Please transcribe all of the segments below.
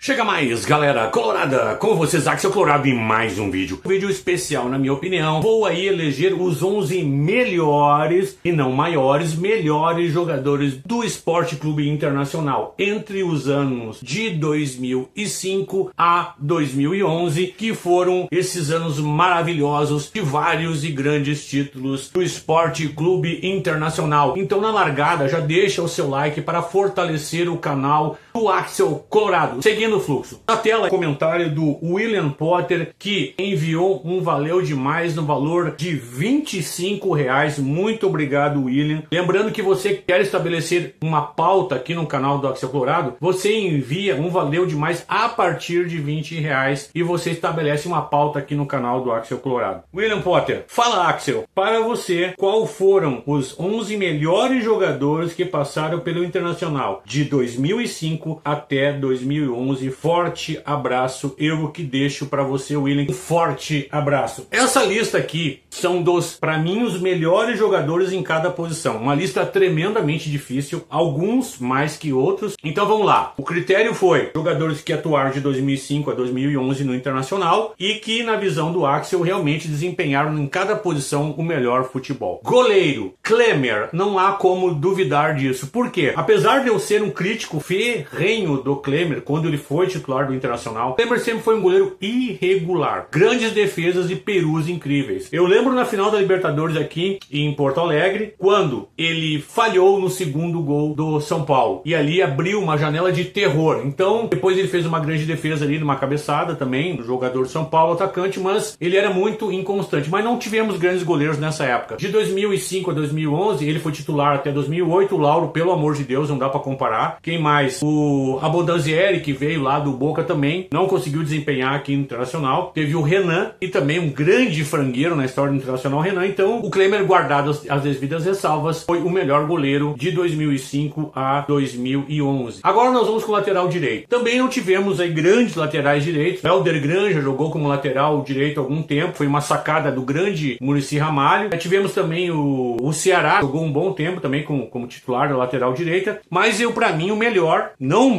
Chega mais, galera colorada, com vocês, Axel Colorado, em mais um vídeo. Vídeo especial, na minha opinião. Vou aí eleger os 11 melhores, e não maiores, melhores jogadores do Esporte Clube Internacional entre os anos de 2005 a 2011, que foram esses anos maravilhosos de vários e grandes títulos do Esporte Clube Internacional. Então, na largada, já deixa o seu like para fortalecer o canal do Axel Colorado. Seguindo o fluxo. Na tela, comentário do William Potter, que enviou um valeu demais no valor de R$25. Muito obrigado, William. Lembrando que você quer estabelecer uma pauta aqui no canal do Axel Colorado, você envia um valeu demais a partir de R$20 e você estabelece uma pauta aqui no canal do Axel Colorado. William Potter, fala, Axel, para você, qual foram os 11 melhores jogadores que passaram pelo Internacional de 2005 até 2011? Forte abraço, eu que deixo para você, William, um forte abraço. Essa lista aqui são para mim, os melhores jogadores em cada posição. Uma lista tremendamente difícil, alguns mais que outros. Então vamos lá. O critério foi jogadores que atuaram de 2005 a 2011 no Internacional e que, na visão do Axel, realmente desempenharam em cada posição o melhor futebol. Goleiro, Klemer, não há como duvidar disso. Por quê? Apesar de eu ser um crítico ferrenho do Klemer, quando ele foi titular do Internacional, Klemer sempre foi um goleiro irregular. Grandes defesas e perus incríveis. Eu lembro na final da Libertadores aqui em Porto Alegre, quando ele falhou no segundo gol do São Paulo. E ali abriu uma janela de terror. Então, depois ele fez uma grande defesa ali, numa cabeçada também, do jogador de São Paulo, atacante, mas ele era muito inconstante. Mas não tivemos grandes goleiros nessa época. De 2005 a 2011, ele foi titular até 2008. O Lauro, pelo amor de Deus, não dá pra comparar. Quem mais? O Abondanzieri, que veio lá do Boca também, não conseguiu desempenhar aqui no Internacional. Teve o Renan, e também um grande frangueiro na história do Internacional, Renan. Então, o Klemer, guardado as devidas ressalvas, foi o melhor goleiro de 2005 a 2011. Agora nós vamos com o lateral direito. Também não tivemos aí grandes laterais direitos. Helder Granja jogou como lateral direito há algum tempo, foi uma sacada do grande Muricy Ramalho. Tivemos também o Ceará, jogou um bom tempo também como titular da lateral direita. Mas pra mim, o melhor, não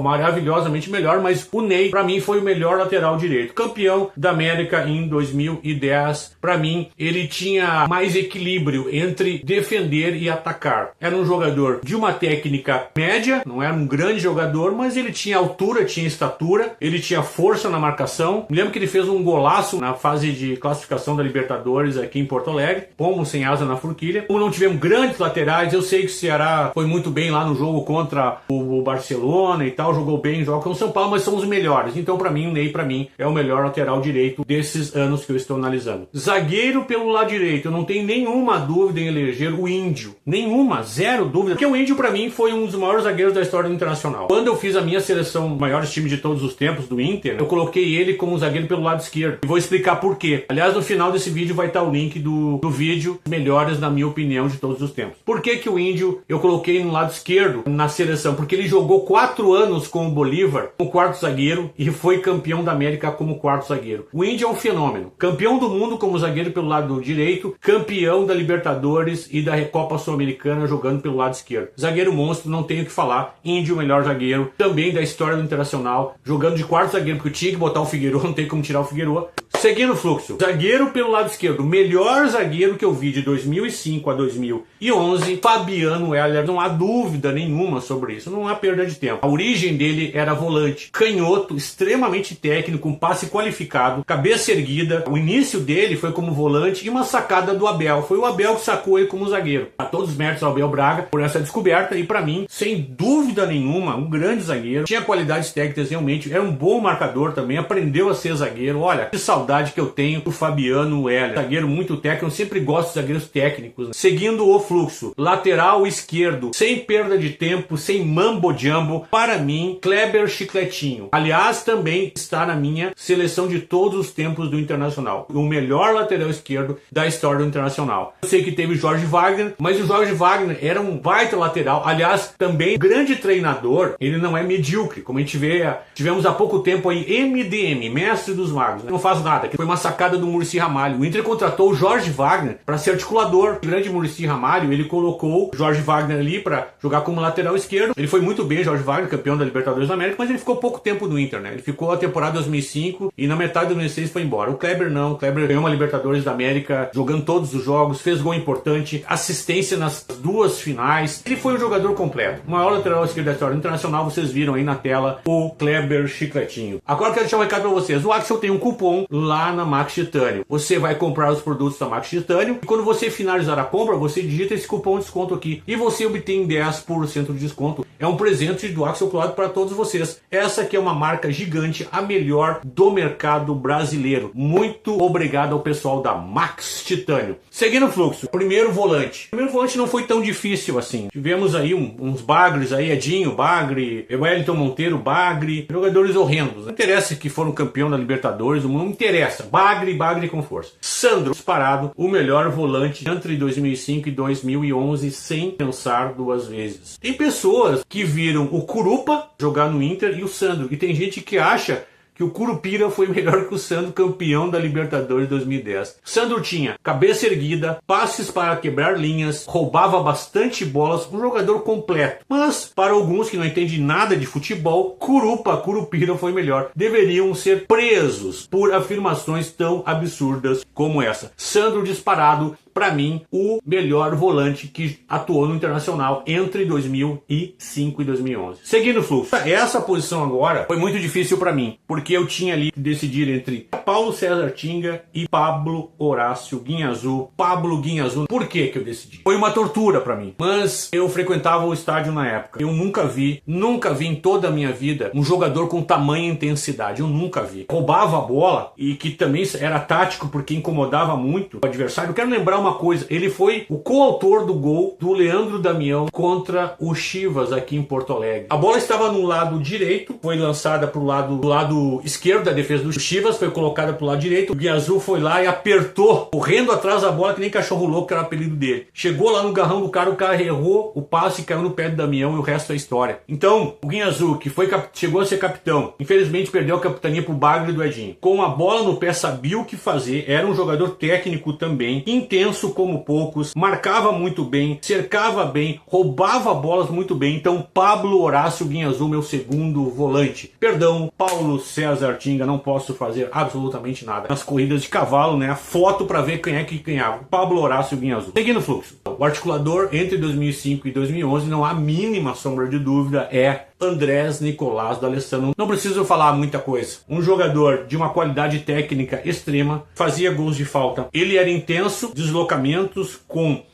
maravilhosamente melhor, mas o Ney, pra mim, foi o melhor lateral direito. Campeão da América em 2010. Pra mim, ele tinha mais equilíbrio entre defender e atacar. Era um jogador de uma técnica média, não era um grande jogador, mas ele tinha altura, tinha estatura, ele tinha força na marcação. Me lembro que ele fez um golaço na fase de classificação da Libertadores aqui em Porto Alegre, pombo sem asa na forquilha. Como não tivemos grandes laterais, eu sei que o Ceará foi muito bem lá no jogo contra o Barcelona e tal, jogou bem em jogos com o São Paulo, mas são os melhores. Então, pra mim, o Ney, pra mim, é o melhor lateral direito desses anos que eu estou analisando. Zagueiro pelo lado direito, eu não tenho nenhuma dúvida em eleger o Índio. Nenhuma, zero dúvida. Porque o Índio, pra mim, foi um dos maiores zagueiros da história do Internacional. Quando eu fiz a minha seleção, maiores time de todos os tempos do Inter, eu coloquei ele como zagueiro pelo lado esquerdo. E vou explicar por quê. Aliás, no final desse vídeo vai estar o link do vídeo melhores, na minha opinião, de todos os tempos. Por que que o Índio eu coloquei no lado esquerdo na seleção? Porque ele jogou 4 anos com o Bolívar como quarto zagueiro e foi campeão da América como quarto zagueiro. O Índio é um fenômeno. Campeão do mundo como zagueiro pelo lado direito, campeão da Libertadores e da Recopa Sul-Americana jogando pelo lado esquerdo. Zagueiro monstro, não tenho o que falar. Índio, o melhor zagueiro também da história do Internacional, jogando de quarto zagueiro, porque eu tinha que botar o Figueiredo, não tem como tirar o Figueiredo. Seguindo o fluxo, zagueiro pelo lado esquerdo, melhor zagueiro que eu vi de 2005 a 2011, Fabiano Heller, não há dúvida nenhuma sobre isso, não há perda de tempo. A origem dele era volante, canhoto, extremamente técnico, um passe qualificado, cabeça erguida. O início dele foi como volante e uma sacada do Abel. Foi o Abel que sacou ele como zagueiro. A todos os méritos ao Abel Braga por essa descoberta e, pra mim, sem dúvida nenhuma, um grande zagueiro. Tinha qualidades técnicas realmente, era um bom marcador também, aprendeu a ser zagueiro. Olha, que saudade que eu tenho do Fabiano Heller. Zagueiro muito técnico, eu sempre gosto de zagueiros técnicos. Né? Seguindo o fluxo, lateral esquerdo, sem perda de tempo, sem mambo-jumbo, para mim, Kleber Chicletinho. Aliás, também está na minha seleção de todos os tempos do Internacional. O melhor lateral esquerdo da história do Internacional. Eu sei que teve Jorge Wagner, mas o Jorge Wagner era um baita lateral. Aliás, também grande treinador, ele não é medíocre. Como a gente vê, tivemos há pouco tempo aí MDM, Mestre dos Magos. Né? Não faz nada usada, que foi uma sacada do Muricy Ramalho. O Inter contratou o Jorge Wagner para ser articulador. O grande Muricy Ramalho, ele colocou o Jorge Wagner ali para jogar como lateral esquerdo. Ele foi muito bem, Jorge Wagner, campeão da Libertadores da América, mas ele ficou pouco tempo no Inter, né? Ele ficou a temporada 2005 e na metade de 2006 foi embora. O Kleber não. O Kleber ganhou uma Libertadores da América, jogando todos os jogos, fez gol importante, assistência nas duas finais. Ele foi um jogador completo. O maior lateral esquerdo da história internacional, vocês viram aí na tela, o Kleber Chicletinho. Agora eu quero deixar um recado para vocês. O Axel tem um cupom lá na Max Titânio. Você vai comprar os produtos da Max Titânio e quando você finalizar a compra, você digita esse cupom de desconto aqui e você obtém 10% de desconto. É um presente do Axel Cloud para todos vocês. Essa aqui é uma marca gigante, a melhor do mercado brasileiro. Muito obrigado ao pessoal da Max Titânio. Seguindo o fluxo, primeiro volante. O primeiro volante não foi tão difícil assim. Tivemos aí uns bagres aí, Edinho, Bagre, Wellington Monteiro, Bagre, jogadores horrendos. Não interessa que foram campeão da Libertadores, não interessa. Bagre com força. Sandro, disparado, o melhor volante entre 2005 e 2011, sem pensar duas vezes. Tem pessoas que viram o Curupa jogar no Inter e o Sandro. E tem gente que acha que o Curupira foi melhor que o Sandro, campeão da Libertadores 2010. Sandro tinha cabeça erguida, passes para quebrar linhas, roubava bastante bolas, um jogador completo. Mas, para alguns que não entendem nada de futebol, Curupira foi melhor. Deveriam ser presos por afirmações tão absurdas como essa. Sandro disparado, para mim, o melhor volante que atuou no Internacional entre 2005 e 2011. Seguindo o fluxo. Essa posição agora foi muito difícil para mim, porque eu tinha ali que decidir entre Paulo César Tinga e Pablo Horácio Guinhazú. Pablo Guinhazú. Por que eu decidi? Foi uma tortura para mim, mas eu frequentava o estádio na época. Eu nunca vi em toda a minha vida um jogador com tamanha intensidade. Eu nunca vi. Roubava a bola e que também era tático porque incomodava muito o adversário. Eu quero lembrar uma coisa, ele foi o coautor do gol do Leandro Damião contra o Chivas aqui em Porto Alegre. A bola estava no lado direito, foi lançada pro lado esquerdo da defesa do Chivas, foi colocada pro lado direito, o Guiazul foi lá e apertou, correndo atrás da bola que nem cachorro louco, que era o apelido dele. Chegou lá no garrão do cara, o cara errou o passe e caiu no pé do Damião e o resto é história. Então, o Guiazul, que chegou a ser capitão, infelizmente perdeu a capitania pro Bagre do Edinho. Com a bola no pé, sabia o que fazer, era um jogador técnico também, intenso como poucos, marcava muito bem, cercava bem, roubava bolas muito bem. Então Pablo Horácio Guinhazú, meu segundo volante. Perdão, Paulo César Tinga, não posso fazer absolutamente nada. Nas corridas de cavalo, né, a foto para ver quem é que ganhava. Pablo Horácio Guinhazú. Seguindo o fluxo. O articulador entre 2005 e 2011, não há mínima sombra de dúvida, é Andrés Nicolás D'Alessandro. Não preciso falar muita coisa. Um jogador de uma qualidade técnica extrema, fazia gols de falta. Ele era intenso, deslocamentos,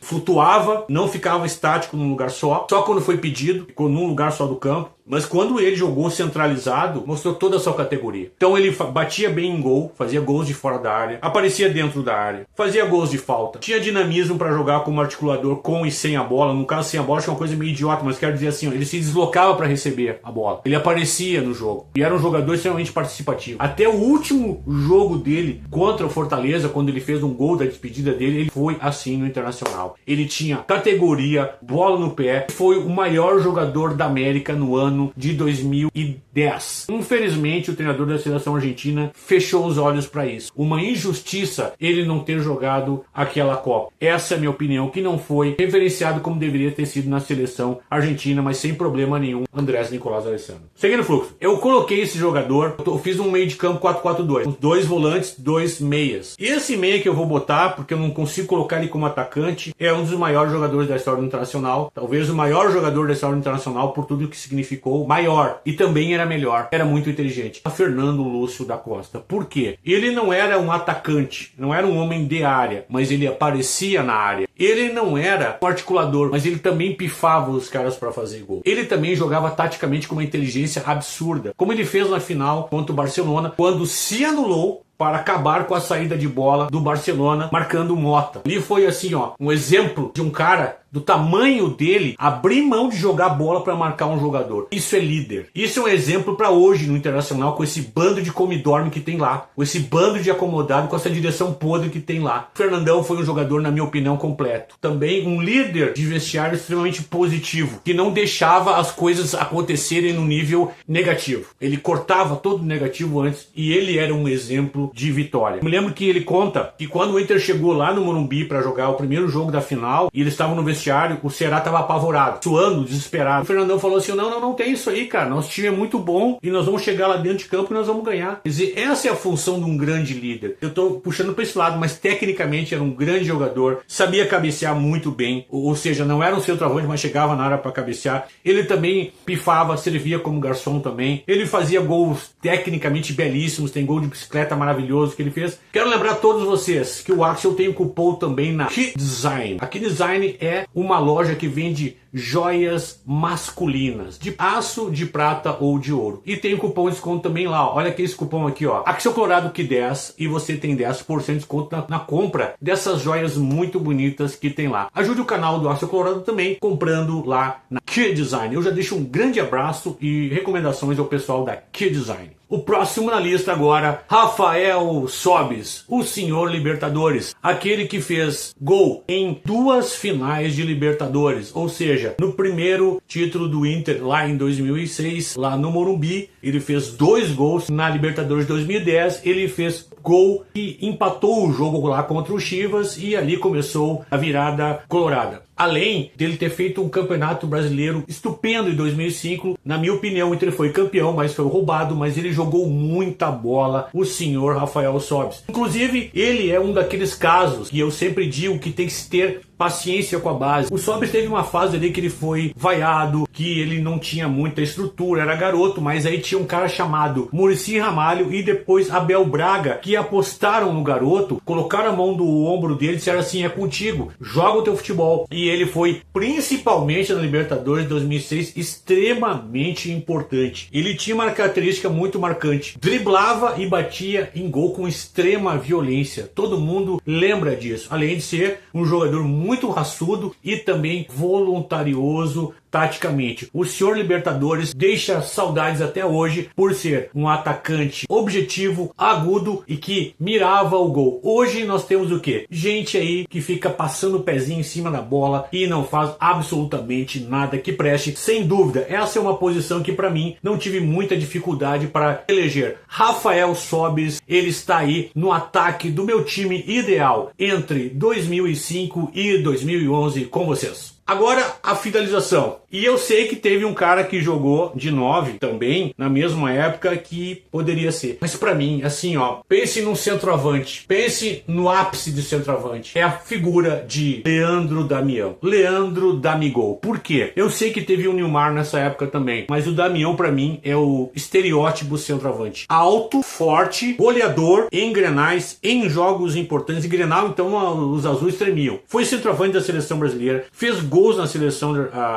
flutuava, não ficava estático num lugar só quando foi pedido, ficou num lugar só do campo. Mas quando ele jogou centralizado, mostrou toda a sua categoria. Então ele batia bem em gol, fazia gols de fora da área, aparecia dentro da área, fazia gols de falta. Tinha dinamismo para jogar como articulador com e sem a bola. No caso, sem a bola, acho uma coisa meio idiota, mas quero dizer assim, ó, ele se deslocava para receber a bola. Ele aparecia no jogo. E era um jogador extremamente participativo. Até o último jogo dele contra o Fortaleza, quando ele fez um gol da despedida dele, ele foi assim no Internacional. Ele tinha categoria, bola no pé, foi o maior jogador da América no ano de 2010. Infelizmente, o treinador da seleção argentina fechou os olhos para isso. Uma injustiça ele não ter jogado aquela Copa. Essa é a minha opinião, que não foi referenciado como deveria ter sido na seleção argentina, mas sem problema nenhum, Andrés Nicolás D'Alessandro. Seguindo o fluxo, eu coloquei esse jogador, eu fiz um meio de campo 4-4-2, com 2 volantes, 2 meias. E esse meia que eu vou botar, porque eu não consigo colocar ele como atacante, é um dos maiores jogadores da história do Internacional, talvez o maior jogador da história do Internacional por tudo que significou, maior, e também era melhor, era muito inteligente. A Fernando Lúcio da Costa. Por quê? Ele não era um atacante, não era um homem de área, mas ele aparecia na área. Ele não era um articulador, mas ele também pifava os caras para fazer gol. Ele também jogava taticamente com uma inteligência absurda, como ele fez na final contra o Barcelona, quando se anulou para acabar com a saída de bola do Barcelona, marcando Mota. Ali foi assim, ó, um exemplo de um cara do tamanho dele, abrir mão de jogar bola para marcar um jogador. Isso é líder. Isso é um exemplo para hoje no Internacional, com esse bando de come-dorme que tem lá, com esse bando de acomodado, com essa direção podre que tem lá. O Fernandão foi um jogador, na minha opinião, completo. Também um líder de vestiário extremamente positivo, que não deixava as coisas acontecerem no nível negativo. Ele cortava todo o negativo antes e ele era um exemplo de vitória. Eu me lembro que ele conta que quando o Inter chegou lá no Morumbi para jogar o primeiro jogo da final e eles estavam no vestiário, o Ceará estava apavorado, suando, desesperado. O Fernandão falou assim: não tem isso aí, cara. Nosso time é muito bom e nós vamos chegar lá dentro de campo e nós vamos ganhar. Quer dizer, essa é a função de um grande líder. Eu tô puxando para esse lado, mas tecnicamente era um grande jogador, sabia cabecear muito bem, ou seja, não era um centroavante, mas chegava na área para cabecear. Ele também pifava, servia como garçom também. Ele fazia gols tecnicamente belíssimos, tem gol de bicicleta maravilhoso que ele fez. Quero lembrar a todos vocês que o Axel tem um cupom também na Key Design. A Key Design é uma loja que vende joias masculinas, de aço, de prata ou de ouro. E tem um cupom de desconto também lá, ó. Olha aqui esse cupom aqui, ó. Axel Colorado que 10 e você tem 10% de desconto na compra dessas joias muito bonitas que tem lá. Ajude o canal do Axel Colorado também comprando lá na Key Design. Eu já deixo um grande abraço e recomendações ao pessoal da Key Design. O próximo na lista agora, Rafael Sobis, o senhor Libertadores, aquele que fez gol em 2 finais de Libertadores, ou seja, no primeiro título do Inter lá em 2006, lá no Morumbi, ele fez 2 gols. Na Libertadores 2010, ele fez gol e empatou o jogo lá contra o Chivas e ali começou a virada colorada. Além dele ter feito um campeonato brasileiro estupendo em 2005, na minha opinião, o Inter foi campeão, mas foi roubado, mas ele jogou muita bola, o senhor Rafael Sobis. Inclusive, ele é um daqueles casos que eu sempre digo que tem que se ter paciência com a base. O Sobis teve uma fase ali que ele foi vaiado, que ele não tinha muita estrutura, era garoto, mas aí tinha um cara chamado Muricy Ramalho e depois Abel Braga, que apostaram no garoto, colocaram a mão do ombro dele e disseram assim: é contigo, joga o teu futebol. E ele foi, principalmente na Libertadores de 2006, extremamente importante. Ele tinha uma característica muito marcante: driblava e batia em gol com extrema violência. Todo mundo lembra disso, além de ser um jogador muito raçudo e também voluntarioso taticamente. O senhor Libertadores deixa saudades até hoje por ser um atacante objetivo, agudo e que mirava o gol. Hoje nós temos o quê? Gente aí que fica passando o pezinho em cima da bola e não faz absolutamente nada que preste. Sem dúvida, essa é uma posição que para mim não tive muita dificuldade para eleger. Rafael Sobis, ele está aí no ataque do meu time ideal entre 2005 e 2011 com vocês. Agora a finalização. E eu sei que teve um cara que jogou de 9 também, na mesma época, que poderia ser. Mas pra mim, assim ó, pense num centroavante. Pense no ápice de centroavante. É a figura de Leandro Damião. Leandro Damigol. Por quê? Eu sei que teve o Nilmar nessa época também, mas o Damião pra mim é o estereótipo centroavante. Alto, forte, goleador em grenais, em jogos importantes. E Grenal, então, os azuis tremiam. Foi centroavante da seleção brasileira, fez gols na seleção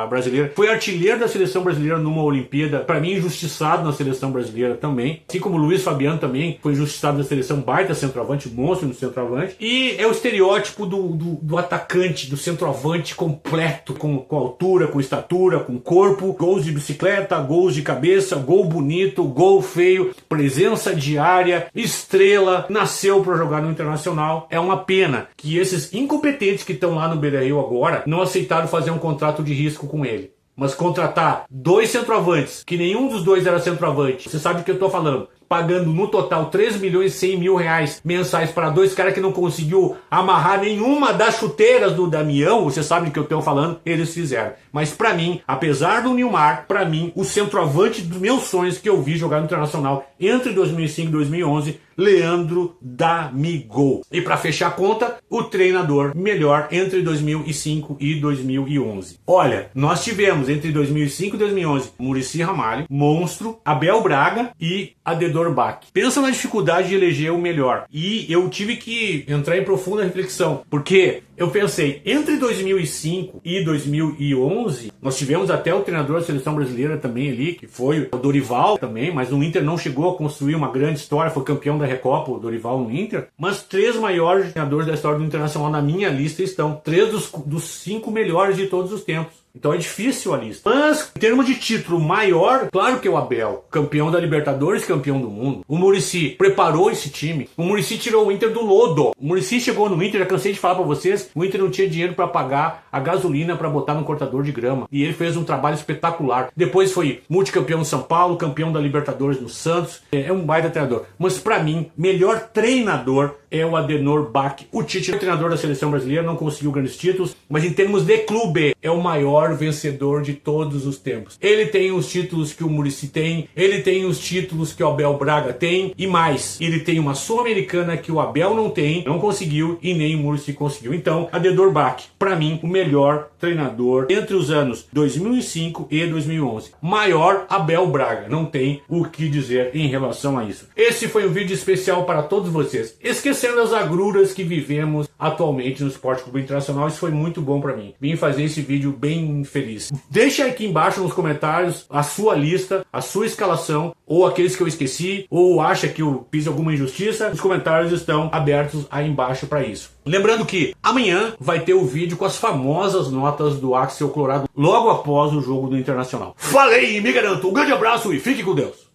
brasileira, foi artilheiro da seleção brasileira numa Olimpíada, para mim injustiçado na seleção brasileira também, assim como o Luiz Fabiano também foi injustiçado na seleção, baita centroavante, monstro no centroavante, e é o estereótipo do atacante, do centroavante completo, com altura, com estatura, com corpo, gols de bicicleta, gols de cabeça, gol bonito, gol feio, presença diária, estrela, nasceu para jogar no Internacional. É uma pena que esses incompetentes que estão lá no Beira-Rio agora não aceitaram fazer um contrato de risco com ele. Mas contratar 2 centroavantes, que nenhum dos dois era centroavante, você sabe o que eu tô falando, pagando no total 3 milhões e 100 mil reais mensais para 2 caras que não conseguiu amarrar nenhuma das chuteiras do Damião, você sabe do que eu tô falando, eles fizeram. Mas para mim, apesar do Nilmar, para mim, o centroavante dos meus sonhos que eu vi jogar no Internacional entre 2005 e 2011, Leandro Damigol. E para fechar a conta, o treinador melhor entre 2005 e 2011. Olha, nós tivemos entre 2005 e 2011 Muricy Ramalho, monstro, Abel Braga e Adedor Bach. Pensa na dificuldade de eleger o melhor. E eu tive que entrar em profunda reflexão, porque eu pensei, entre 2005 e 2011, Nós tivemos até o treinador da seleção brasileira também ali, que foi o Dorival também, mas o Inter não chegou a construir uma grande história, foi campeão da Recopa, o Dorival no Inter. Mas 3 maiores treinadores da história do Internacional na minha lista estão. 3 dos 5 melhores de todos os tempos. Então é difícil a lista. Mas, em termos de título maior, claro que é o Abel. Campeão da Libertadores, campeão do mundo. O Muricy preparou esse time. O Muricy tirou o Inter do lodo. O Muricy chegou no Inter, já cansei de falar pra vocês, o Inter não tinha dinheiro pra pagar a gasolina pra botar no cortador de grama. E ele fez um trabalho espetacular. Depois foi multicampeão no São Paulo, campeão da Libertadores no Santos. É um baita treinador. Mas pra mim, melhor treinador é o Adenor Bach. O Tite é o treinador da seleção brasileira, não conseguiu grandes títulos, mas em termos de clube, é o maior vencedor de todos os tempos. Ele tem os títulos que o Muricy tem, ele tem os títulos que o Abel Braga tem, e mais, ele tem uma Sul-Americana que o Abel não tem, não conseguiu, e nem o Muricy conseguiu. Então, Adenor Bach, pra mim, o melhor treinador entre os anos 2005 e 2011. Maior Abel Braga, não tem o que dizer em relação a isso. Esse foi um vídeo especial para todos vocês. Esquecendo as agruras que vivemos atualmente no Esporte Clube Internacional, isso foi muito bom pra mim. Vim fazer esse vídeo bem feliz. Deixa aqui embaixo nos comentários a sua lista, a sua escalação, ou aqueles que eu esqueci, ou acha que eu fiz alguma injustiça. Os comentários estão abertos aí embaixo para isso. Lembrando que amanhã vai ter o vídeo com as famosas notas do Axel Colorado logo após o jogo do Internacional. Falei, me garanto. Um grande abraço e fique com Deus.